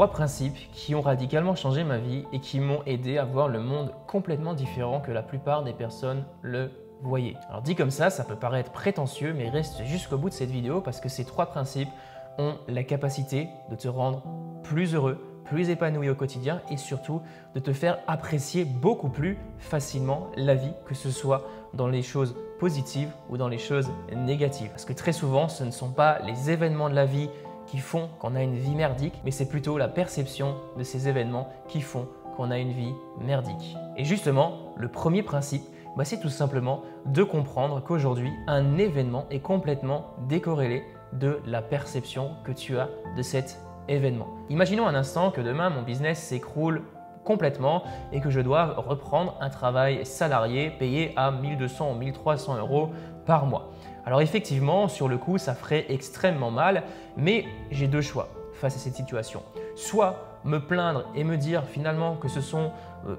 3 principes qui ont radicalement changé ma vie et qui m'ont aidé à voir le monde complètement différent que la plupart des personnes le voyaient. Alors dit comme ça peut paraître prétentieux, mais reste jusqu'au bout de cette vidéo parce que ces 3 principes ont la capacité de te rendre plus heureux, plus épanoui au quotidien et surtout de te faire apprécier beaucoup plus facilement la vie, que ce soit dans les choses positives ou dans les choses négatives. Parce que très souvent, ce ne sont pas les événements de la vie qui font qu'on a une vie merdique, mais c'est plutôt la perception de ces événements qui font qu'on a une vie merdique. Et justement, le premier principe, c'est tout simplement de comprendre qu'aujourd'hui, un événement est complètement décorrélé de la perception que tu as de cet événement. Imaginons un instant que demain, mon business s'écroule complètement et que je dois reprendre un travail salarié payé à 1200 ou 1300 € par mois. Alors effectivement, sur le coup, ça ferait extrêmement mal, mais j'ai 2 choix face à cette situation. Soit me plaindre et me dire finalement que ce sont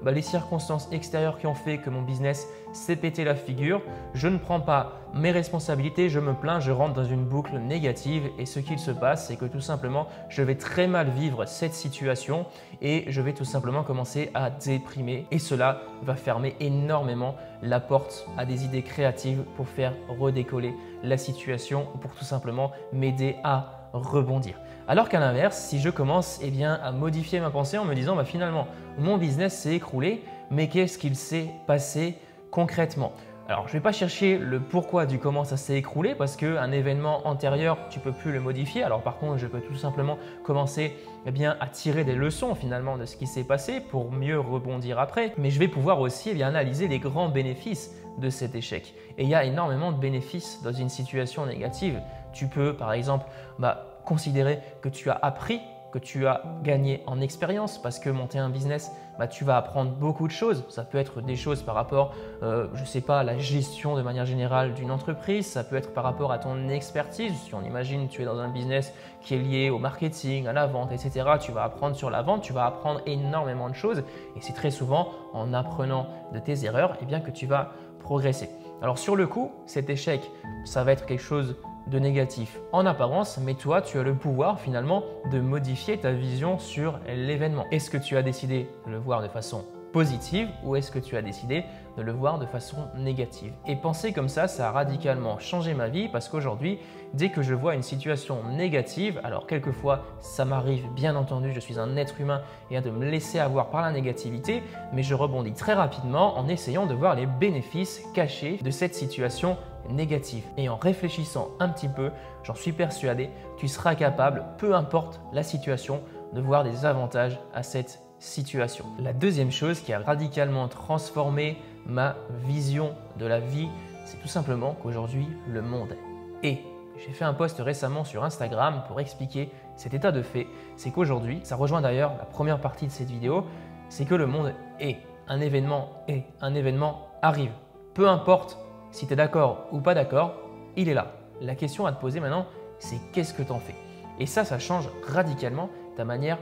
les circonstances extérieures qui ont fait que mon business s'est pété la figure. Je ne prends pas mes responsabilités, je me plains, je rentre dans une boucle négative et ce qu'il se passe, c'est que tout simplement, je vais très mal vivre cette situation et je vais tout simplement commencer à déprimer et cela va fermer énormément la porte à des idées créatives pour faire redécoller la situation ou pour tout simplement m'aider à rebondir. Alors qu'à l'inverse, si je commence à modifier ma pensée en me disant finalement mon business s'est écroulé, mais qu'est-ce qu'il s'est passé concrètement? Alors je ne vais pas chercher le pourquoi du comment ça s'est écroulé parce qu'un événement antérieur, tu ne peux plus le modifier. Alors par contre, je peux tout simplement commencer à tirer des leçons finalement de ce qui s'est passé pour mieux rebondir après. Mais je vais pouvoir aussi analyser les grands bénéfices de cet échec. Et il y a énormément de bénéfices dans une situation négative. Tu peux par exemple considérer que tu as appris, que tu as gagné en expérience parce que monter un business, tu vas apprendre beaucoup de choses. Ça peut être des choses par rapport, à la gestion de manière générale d'une entreprise. Ça peut être par rapport à ton expertise. Si on imagine tu es dans un business qui est lié au marketing, à la vente, etc. Tu vas apprendre sur la vente, tu vas apprendre énormément de choses et c'est très souvent en apprenant de tes erreurs que tu vas progresser. Alors sur le coup, cet échec, ça va être quelque chose de négatif en apparence, mais toi, tu as le pouvoir finalement de modifier ta vision sur l'événement. Est-ce que tu as décidé de le voir de façon positive ou est-ce que tu as décidé de le voir de façon négative? Et penser comme ça a radicalement changé ma vie parce qu'aujourd'hui, dès que je vois une situation négative, alors quelquefois ça m'arrive bien entendu, je suis un être humain et de me laisser avoir par la négativité, mais je rebondis très rapidement en essayant de voir les bénéfices cachés de cette situation négative. Et en réfléchissant un petit peu, j'en suis persuadé, tu seras capable, peu importe la situation, de voir des avantages à cette situation. La deuxième chose qui a radicalement transformé ma vision de la vie, c'est tout simplement qu'aujourd'hui, le monde est. J'ai fait un post récemment sur Instagram pour expliquer cet état de fait. C'est qu'aujourd'hui, ça rejoint d'ailleurs la première partie de cette vidéo, c'est que le monde est. Un événement arrive. Peu importe si tu es d'accord ou pas d'accord, il est là. La question à te poser maintenant, c'est qu'est-ce que tu en fais? Et ça change radicalement ta manière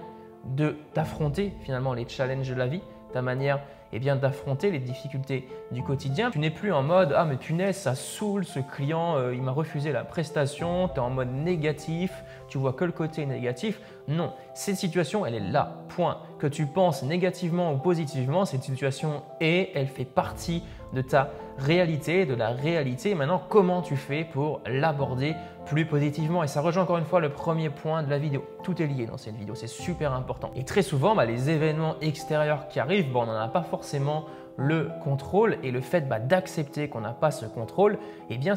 d'affronter finalement les challenges de la vie, ta manière d'affronter les difficultés du quotidien. Tu n'es plus en mode « Ah mais punaise, ça saoule, ce client, il m'a refusé la prestation », tu es en mode négatif, tu vois que le côté négatif. Non, cette situation, elle est là, point. Que tu penses négativement ou positivement, cette situation est, elle fait partie de ta réalité, de la réalité. Maintenant, comment tu fais pour l'aborder plus positivement? Et ça rejoint encore une fois le premier point de la vidéo. Tout est lié dans cette vidéo, c'est super important. Et très souvent, les événements extérieurs qui arrivent, on n'en a pas forcément le contrôle et le fait d'accepter qu'on n'a pas ce contrôle,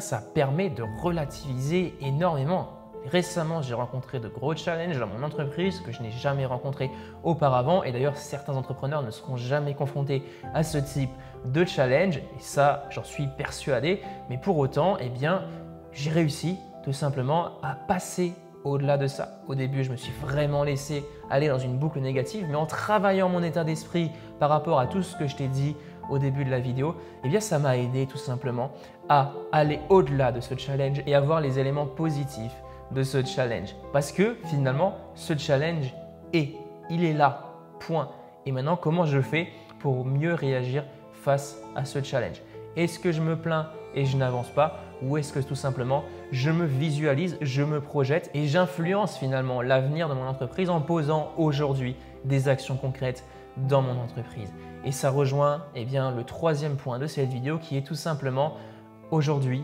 ça permet de relativiser énormément. Récemment, j'ai rencontré de gros challenges dans mon entreprise que je n'ai jamais rencontrés auparavant et d'ailleurs, certains entrepreneurs ne seront jamais confrontés à ce type de challenge et ça, j'en suis persuadé. Mais pour autant, j'ai réussi tout simplement à passer au-delà de ça. Au début, je me suis vraiment laissé aller dans une boucle négative, mais en travaillant mon état d'esprit par rapport à tout ce que je t'ai dit au début de la vidéo, ça m'a aidé tout simplement à aller au-delà de ce challenge et à voir les éléments positifs de ce challenge. Parce que finalement, ce challenge il est là, point. Et maintenant, comment je fais pour mieux réagir face à ce challenge? Est-ce que je me plains et je n'avance pas ou est-ce que tout simplement je me visualise, je me projette et j'influence finalement l'avenir de mon entreprise en posant aujourd'hui des actions concrètes dans mon entreprise. Et ça rejoint le troisième point de cette vidéo qui est tout simplement aujourd'hui,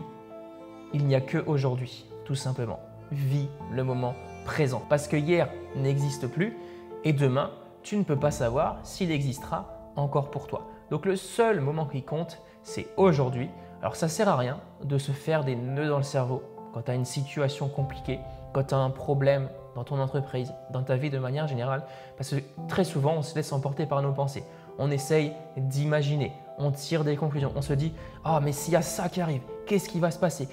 il n'y a que aujourd'hui, tout simplement. Vis le moment présent. Parce que hier n'existe plus et demain, tu ne peux pas savoir s'il existera encore pour toi. Donc le seul moment qui compte, c'est aujourd'hui. Alors ça ne sert à rien de se faire des nœuds dans le cerveau quand tu as une situation compliquée, quand tu as un problème dans ton entreprise, dans ta vie de manière générale, parce que très souvent, on se laisse emporter par nos pensées. On essaye d'imaginer, on tire des conclusions, on se dit « Ah, mais s'il y a ça qui arrive, qu'est-ce qui va se passer?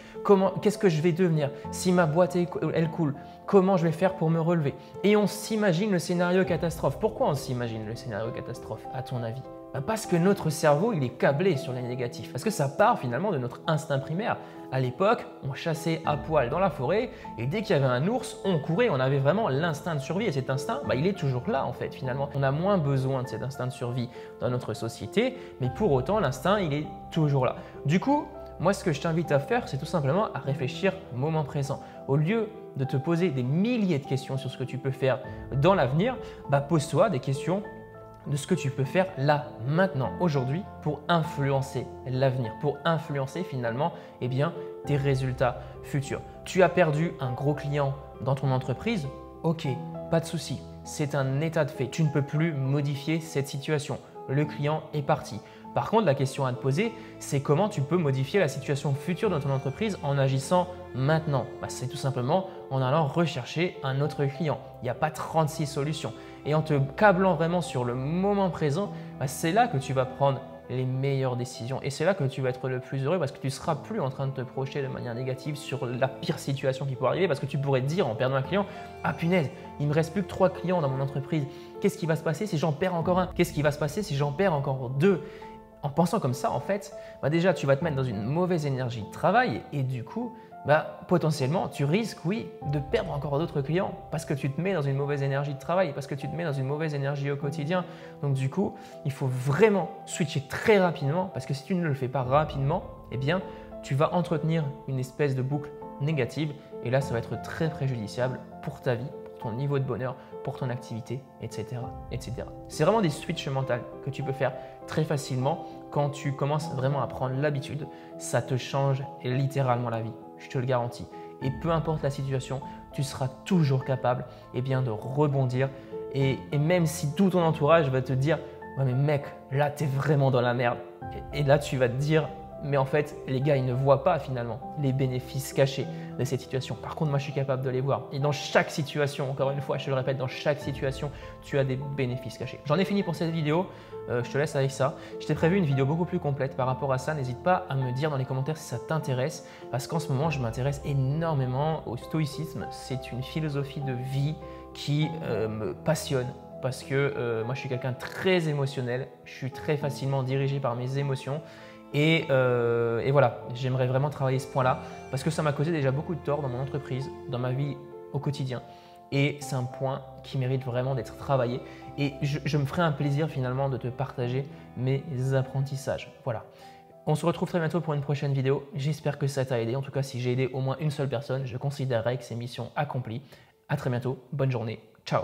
Qu'est-ce que je vais devenir? Si ma boîte, elle coule, comment je vais faire pour me relever ?» Et on s'imagine le scénario catastrophe. Pourquoi on s'imagine le scénario catastrophe, à ton avis? Parce que notre cerveau, il est câblé sur les négatifs. Parce que ça part finalement de notre instinct primaire. À l'époque, on chassait à poil dans la forêt et dès qu'il y avait un ours, on courait. On avait vraiment l'instinct de survie et cet instinct, il est toujours là en fait finalement. On a moins besoin de cet instinct de survie dans notre société, mais pour autant, l'instinct, il est toujours là. Du coup, moi, ce que je t'invite à faire, c'est tout simplement à réfléchir au moment présent. Au lieu de te poser des milliers de questions sur ce que tu peux faire dans l'avenir, pose-toi des questions de ce que tu peux faire là, maintenant, aujourd'hui pour influencer l'avenir, pour influencer finalement tes résultats futurs. Tu as perdu un gros client dans ton entreprise? Ok, pas de souci, c'est un état de fait. Tu ne peux plus modifier cette situation. Le client est parti. Par contre, la question à te poser, c'est comment tu peux modifier la situation future de ton entreprise en agissant maintenant. C'est tout simplement en allant rechercher un autre client. Il n'y a pas 36 solutions. Et en te câblant vraiment sur le moment présent, c'est là que tu vas prendre les meilleures décisions. Et c'est là que tu vas être le plus heureux parce que tu ne seras plus en train de te projeter de manière négative sur la pire situation qui pourrait arriver parce que tu pourrais te dire en perdant un client « Ah punaise, il ne me reste plus que 3 clients dans mon entreprise. Qu'est-ce qui va se passer si j'en perds encore un? Qu'est-ce qui va se passer si j'en perds encore 2 ?» En pensant comme ça, en fait, déjà, tu vas te mettre dans une mauvaise énergie de travail et du coup, potentiellement, tu risques, oui, de perdre encore d'autres clients parce que tu te mets dans une mauvaise énergie de travail, parce que tu te mets dans une mauvaise énergie au quotidien. Donc, du coup, il faut vraiment switcher très rapidement parce que si tu ne le fais pas rapidement, tu vas entretenir une espèce de boucle négative et là, ça va être très préjudiciable pour ta vie, pour ton niveau de bonheur, pour ton activité, etc. etc. C'est vraiment des switches mentaux que tu peux faire très facilement quand tu commences vraiment à prendre l'habitude. Ça te change littéralement la vie, je te le garantis. Et peu importe la situation, tu seras toujours capable de rebondir. Et même si tout ton entourage va te dire « Ouais mais mec, là tu es vraiment dans la merde ». Et là tu vas te dire mais en fait, les gars, ils ne voient pas finalement les bénéfices cachés de cette situation. Par contre, moi, je suis capable de les voir. Et dans chaque situation, encore une fois, je te le répète, dans chaque situation, tu as des bénéfices cachés. J'en ai fini pour cette vidéo. Je te laisse avec ça. Je t'ai prévu une vidéo beaucoup plus complète par rapport à ça. N'hésite pas à me dire dans les commentaires si ça t'intéresse parce qu'en ce moment, je m'intéresse énormément au stoïcisme. C'est une philosophie de vie qui me passionne. Parce que moi, je suis quelqu'un de très émotionnel. Je suis très facilement dirigé par mes émotions. Et voilà, j'aimerais vraiment travailler ce point-là parce que ça m'a causé déjà beaucoup de tort dans mon entreprise, dans ma vie au quotidien. Et c'est un point qui mérite vraiment d'être travaillé. Et je me ferai un plaisir finalement de te partager mes apprentissages. Voilà. On se retrouve très bientôt pour une prochaine vidéo. J'espère que ça t'a aidé. En tout cas, si j'ai aidé au moins une seule personne, je considérerais que c'est mission accomplie. À très bientôt. Bonne journée. Ciao.